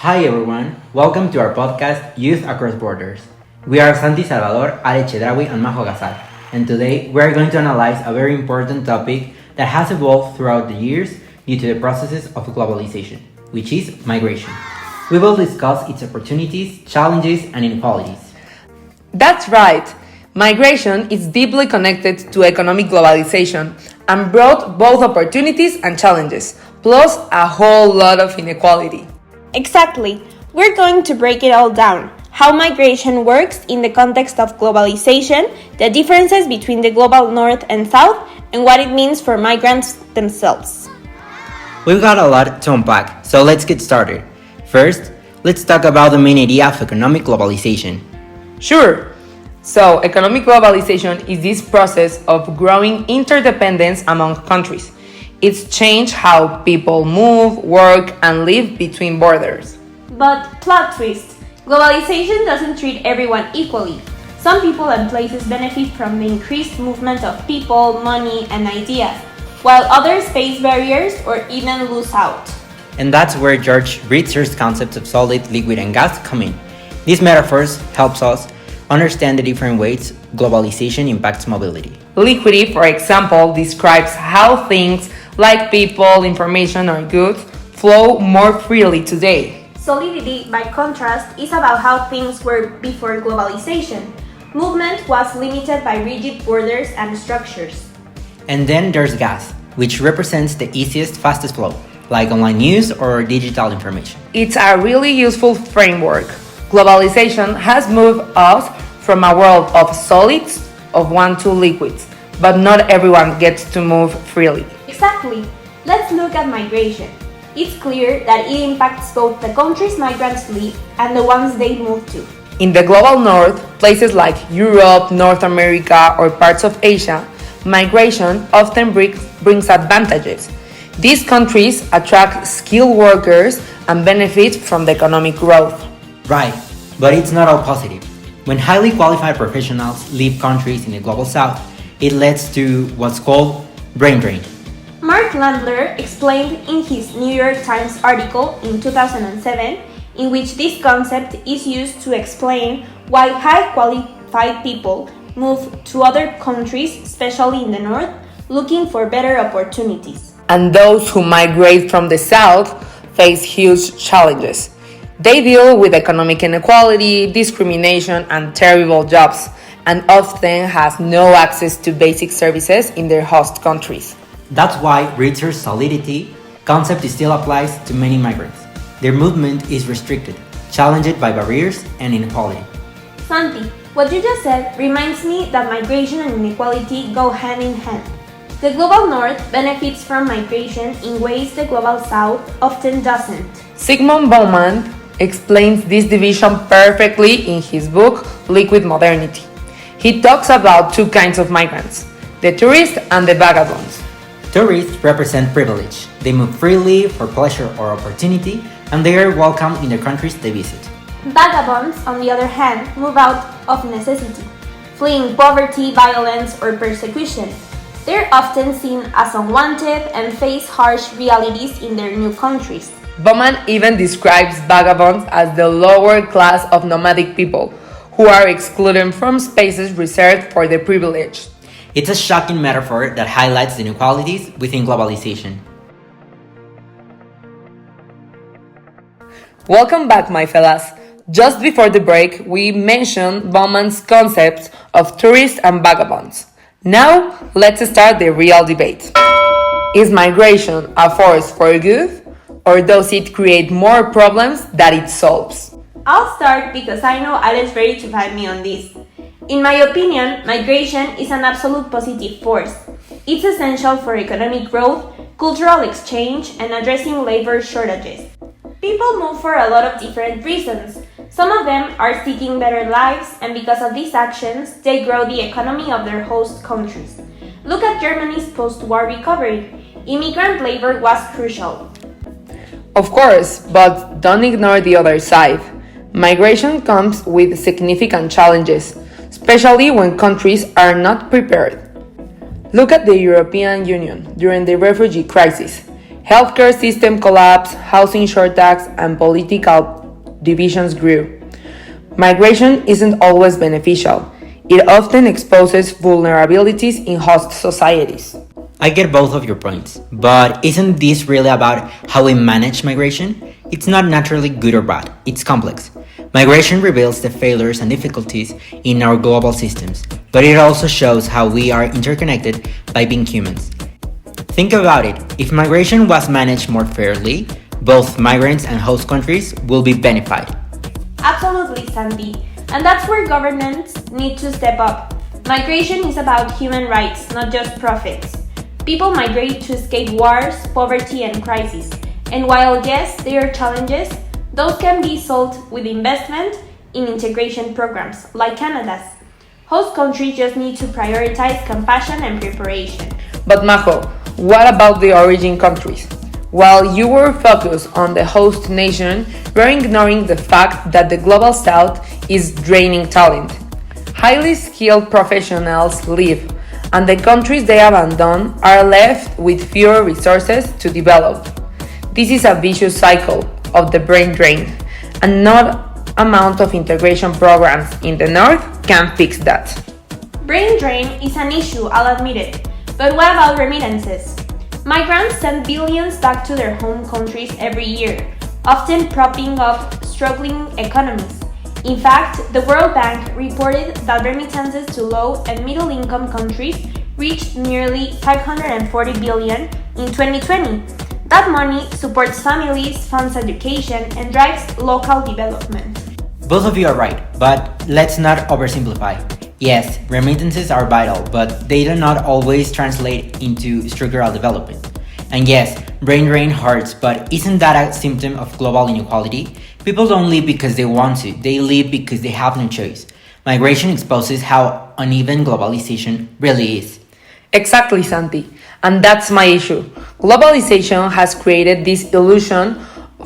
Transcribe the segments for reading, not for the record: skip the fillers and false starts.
Hi everyone, welcome to our podcast Youth Across Borders. We are Salvador, Chedraui, and Gazal, and today we are going to analyze a very important topic that has evolved throughout the years due to the processes of globalization, which is migration. We will discuss its opportunities, challenges, and inequalities. That's right. Migration is deeply connected to economic globalization and brought both opportunities and challenges, plus a whole lot of inequality. Exactly. We're going to break it all down. How migration works in the context of globalization, the differences between the global north and south, and what it means for migrants themselves. We've got a lot to unpack, so let's get started. First, let's talk about the main idea of economic globalization. Sure. So, economic globalization is this process of growing interdependence among countries. It's changed how people move, work, and live between borders. But plot twist, globalization doesn't treat everyone equally. Some people and places benefit from the increased movement of people, money, and ideas, while others face barriers or even lose out. And that's where George Ritzer's concepts of solid, liquid, and gas come in. These metaphors helps us understand the different ways globalization impacts mobility. Liquidity, for example, describes how things like people, information, or goods flow more freely today. Solidity, by contrast, is about how things were before globalization. Movement was limited by rigid borders and structures. And then there's gas, which represents the easiest, fastest flow, like online news or digital information. It's a really useful framework. Globalization has moved us from a world of solids of one to liquids, but not everyone gets to move freely. Exactly. Let's look at migration. It's clear that it impacts both the countries migrants live and the ones they move to. In the global north, places like Europe, North America, or parts of Asia, migration often brings advantages. These countries attract skilled workers and benefit from the economic growth. Right, but it's not all positive. When highly qualified professionals leave countries in the global south, it leads to what's called brain drain. Mark Landler explained in his New York Times article in 2007, in which this concept is used to explain why high qualified people move to other countries, especially in the north, looking for better opportunities. And those who migrate from the south face huge challenges. They deal with economic inequality, discrimination, and terrible jobs, and often have no access to basic services in their host countries. That's why Ritzer's solidity concept still applies to many migrants. Their movement is restricted, challenged by barriers and inequality. Santi, what you just said reminds me that migration and inequality go hand in hand. The global north benefits from migration in ways the global south often doesn't. Zygmunt Bauman explains this division perfectly in his book Liquid Modernity. He talks about two kinds of migrants, the tourists and the vagabonds. Tourists represent privilege. They move freely for pleasure or opportunity, and they are welcome in the countries they visit. Vagabonds, on the other hand, move out of necessity, fleeing poverty, violence, or persecution. They're often seen as unwanted and face harsh realities in their new countries. Bauman even describes vagabonds as the lower class of nomadic people who are excluded from spaces reserved for the privileged. It's a shocking metaphor that highlights the inequalities within globalization. Welcome back, my fellas. Just before the break, we mentioned Bauman's concepts of tourists and vagabonds. Now, let's start the real debate. Is migration a force for good, or does it create more problems than it solves? I'll start because I know Ale's ready to fight me on this. In my opinion, migration is an absolute positive force. It's essential for economic growth, cultural exchange, and addressing labor shortages. People move for a lot of different reasons. Some of them are seeking better lives, and because of these actions, they grow the economy of their host countries. Look at Germany's post-war recovery. Immigrant labor was crucial. Of course, but don't ignore the other side. Migration comes with significant challenges, especially when countries are not prepared. Look at the European Union during the refugee crisis. Healthcare system collapsed, housing shortage, and political divisions grew. Migration isn't always beneficial. It often exposes vulnerabilities in host societies. I get both of your points, but isn't this really about how we manage migration? It's not naturally good or bad, it's complex. Migration reveals the failures and difficulties in our global systems, but it also shows how we are interconnected by being humans. Think about it, if migration was managed more fairly, both migrants and host countries will be benefited. Absolutely, Sandy. And that's where governments need to step up. Migration is about human rights, not just profits. People migrate to escape wars, poverty, and crisis. And while yes, there are challenges, those can be solved with investment in integration programs, like Canada's. Host countries just need to prioritize compassion and preparation. But Majo, what about the origin countries? While you were focused on the host nation, you're ignoring the fact that the global south is draining talent. Highly skilled professionals leave, and the countries they abandon are left with fewer resources to develop. This is a vicious cycle of the brain drain, and not amount of integration programs in the north can fix that. Brain drain is an issue, I'll admit it. But what about remittances? Migrants send billions back to their home countries every year, often propping up struggling economies. In fact, the World Bank reported that remittances to low and middle-income countries reached nearly $540 billion in 2020. That money supports families, funds education, and drives local development. Both of you are right, but let's not oversimplify. Yes, remittances are vital, but they do not always translate into structural development. And yes, brain drain hurts, but isn't that a symptom of global inequality? People don't leave because they want to, they leave because they have no choice. Migration exposes how uneven globalization really is. Exactly, Santi. And that's my issue. Globalization has created this illusion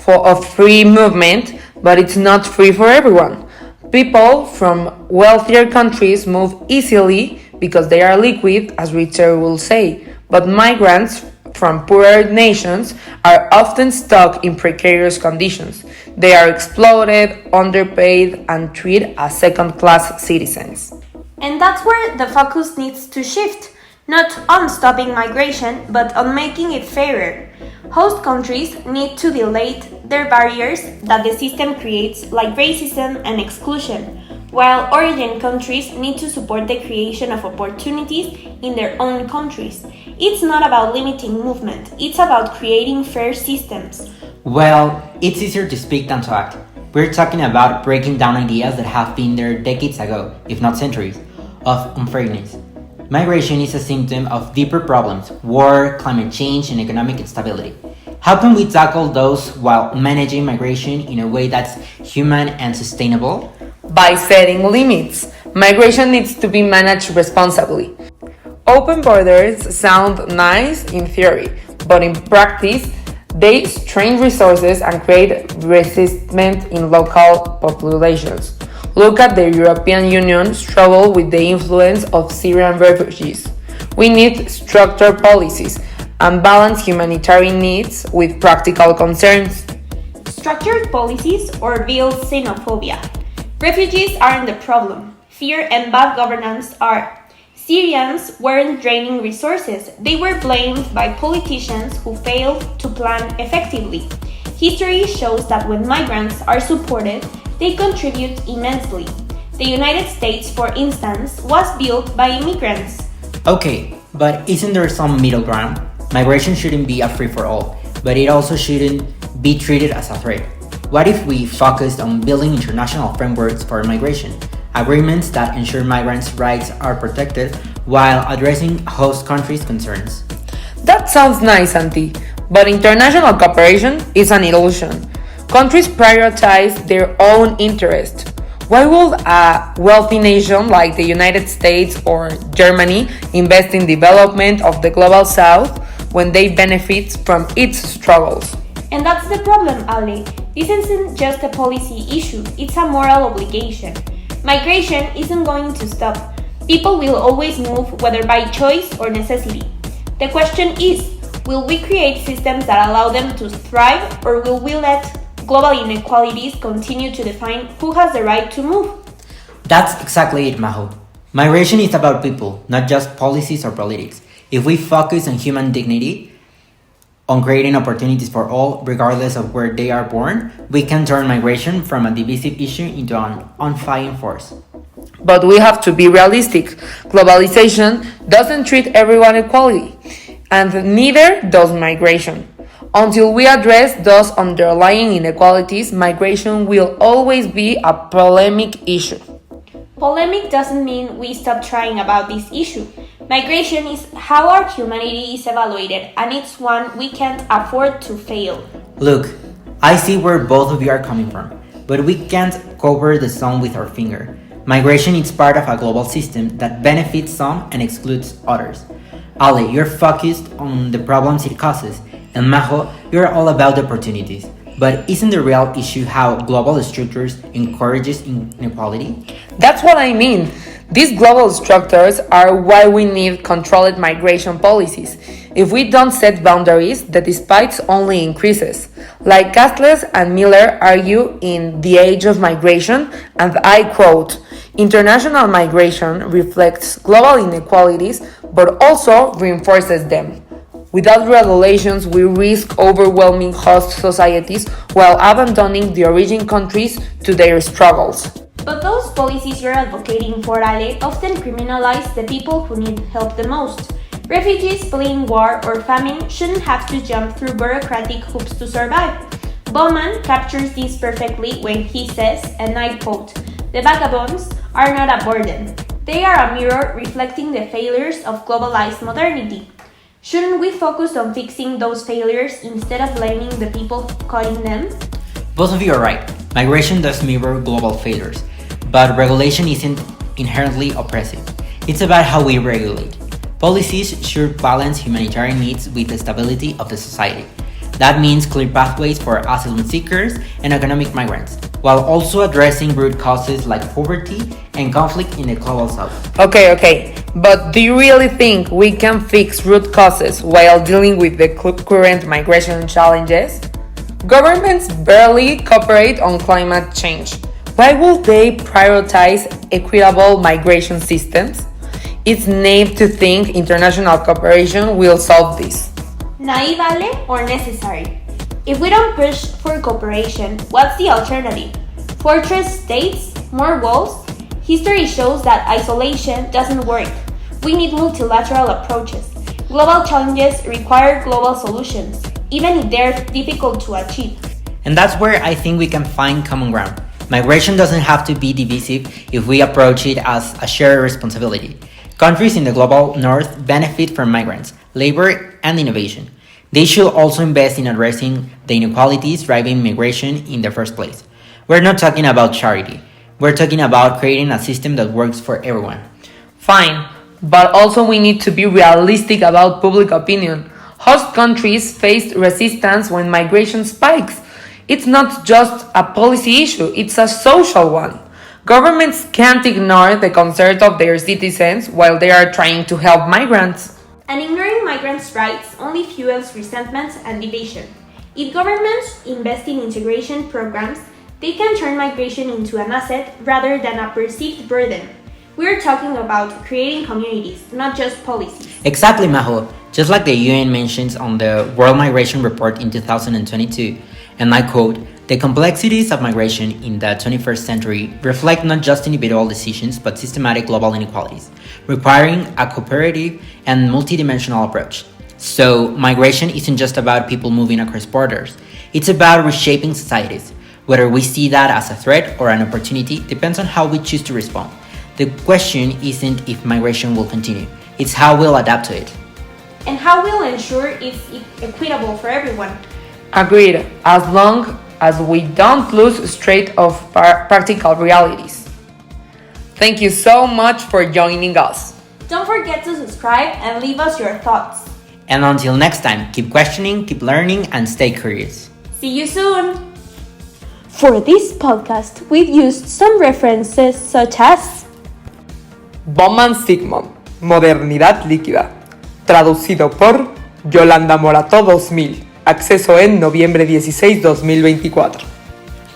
of free movement, but it's not free for everyone. People from wealthier countries move easily because they are liquid, as Ritzer will say, but migrants from poorer nations are often stuck in precarious conditions. They are exploited, underpaid, and treated as second-class citizens. And that's where the focus needs to shift, not on stopping migration, but on making it fairer. Host countries need to delete their barriers that the system creates, like racism and exclusion, while origin countries need to support the creation of opportunities in their own countries. It's not about limiting movement, it's about creating fair systems. Well, it's easier to speak than to act. We're talking about breaking down ideas that have been there decades ago, if not centuries, of unfairness. Migration is a symptom of deeper problems: war, climate change, and economic instability. How can we tackle those while managing migration in a way that's human and sustainable? By setting limits. Migration needs to be managed responsibly. Open borders sound nice in theory, but in practice, they strain resources and create resistance in local populations. Look at the European Union struggle with the influence of Syrian refugees. We need structured policies and balance humanitarian needs with practical concerns. Structured policies or build xenophobia. Refugees aren't the problem. Fear and bad governance are. Syrians weren't draining resources. They were blamed by politicians who failed to plan effectively. History shows that when migrants are supported, they contribute immensely. The United States, for instance, was built by immigrants. Okay, but isn't there some middle ground? Migration shouldn't be a free-for-all, but it also shouldn't be treated as a threat. What if we focused on building international frameworks for migration, agreements that ensure migrants' rights are protected while addressing host countries' concerns? That sounds nice, Auntie, but international cooperation is an illusion. Countries prioritize their own interest. Why would a wealthy nation like the United States or Germany invest in development of the global south when they benefit from its struggles? And that's the problem, Ale. This isn't just a policy issue, it's a moral obligation. Migration isn't going to stop. People will always move, whether by choice or necessity. The question is, Will we create systems that allow them to thrive, or will we let global inequalities continue to define who has the right to move? That's exactly it, Majo. Migration is about people, not just policies or politics. If we focus on human dignity, on creating opportunities for all, regardless of where they are born, we can turn migration from a divisive issue into an unifying force. But we have to be realistic. Globalization doesn't treat everyone equally, and neither does migration. Until we address those underlying inequalities, migration will always be a polemic issue. Polemic doesn't mean we stop trying about this issue. Migration is how our humanity is evaluated, and it's one we can't afford to fail. Look, I see where both of you are coming from, but we can't cover the sun with our finger. Migration is part of a global system that benefits some and excludes others. Ale, you're focused on the problems it causes, and Majo, you're all about the opportunities. But isn't the real issue how global structures encourages inequality? That's what I mean. These global structures are why we need controlled migration policies. If we don't set boundaries, the disparities only increases. Like Gazal and Miller argue in The Age of Migration, and I quote, "International migration reflects global inequalities, but also reinforces them. Without regulations, we risk overwhelming host societies while abandoning the origin countries to their struggles." But those policies you're advocating for, Ale, often criminalize the people who need help the most. Refugees fleeing war or famine shouldn't have to jump through bureaucratic hoops to survive. Bowman captures this perfectly when he says, and I quote, "The vagabonds are not a burden. They are a mirror reflecting the failures of globalized modernity." Shouldn't we focus on fixing those failures instead of blaming the people causing them? Both of you are right. Migration does mirror global failures, but regulation isn't inherently oppressive. It's about how we regulate. Policies should balance humanitarian needs with the stability of the society. That means clear pathways for asylum seekers and economic migrants, while also addressing root causes like poverty and conflict in the global south. Okay, but do you really think we can fix root causes while dealing with the current migration challenges? Governments barely cooperate on climate change. Why would they prioritize equitable migration systems? It's naive to think international cooperation will solve this. Naive, Ale, or necessary? If we don't push for cooperation, what's the alternative? Fortress states? More walls? History shows that isolation doesn't work. We need multilateral approaches. Global challenges require global solutions, even if they're difficult to achieve. And that's where I think we can find common ground. Migration doesn't have to be divisive if we approach it as a shared responsibility. Countries in the global north benefit from migrants, labor, and innovation. They should also invest in addressing the inequalities driving migration in the first place. We're not talking about charity. We're talking about creating a system that works for everyone. Fine, but also we need to be realistic about public opinion. Host countries face resistance when migration spikes. It's not just a policy issue, it's a social one. Governments can't ignore the concerns of their citizens while they are trying to help migrants. And ignoring migrants' rights only fuels resentment and division. If governments invest in integration programs, they can turn migration into an asset rather than a perceived burden. We're talking about creating communities, not just policies. Exactly, Majo. Just like the UN mentions on the World Migration Report in 2022, and I quote, "The complexities of migration in the 21st century reflect not just individual decisions but systematic global inequalities, requiring a cooperative and multidimensional approach." So, migration isn't just about people moving across borders, it's about reshaping societies. Whether we see that as a threat or an opportunity depends on how we choose to respond. The question isn't if migration will continue, it's how we'll adapt to it. And how we'll ensure it's equitable for everyone. Agreed, as long as we don't lose sight of practical realities. Thank you so much for joining us. Don't forget to subscribe and leave us your thoughts. And until next time, keep questioning, keep learning, and stay curious. See you soon! For this podcast, we've used some references such as Bowman Sigmund, Modernidad Líquida, traducido por Yolanda Morató 2000. Acceso en noviembre 16, 2024.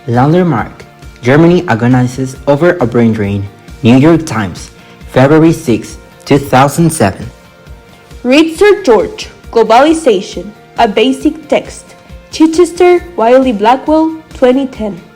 Landmark. Germany agonizes over a brain drain. New York Times, February 6, 2007. Ritzer George, Globalization, a basic text. Chichester, Wiley-Blackwell, 2010.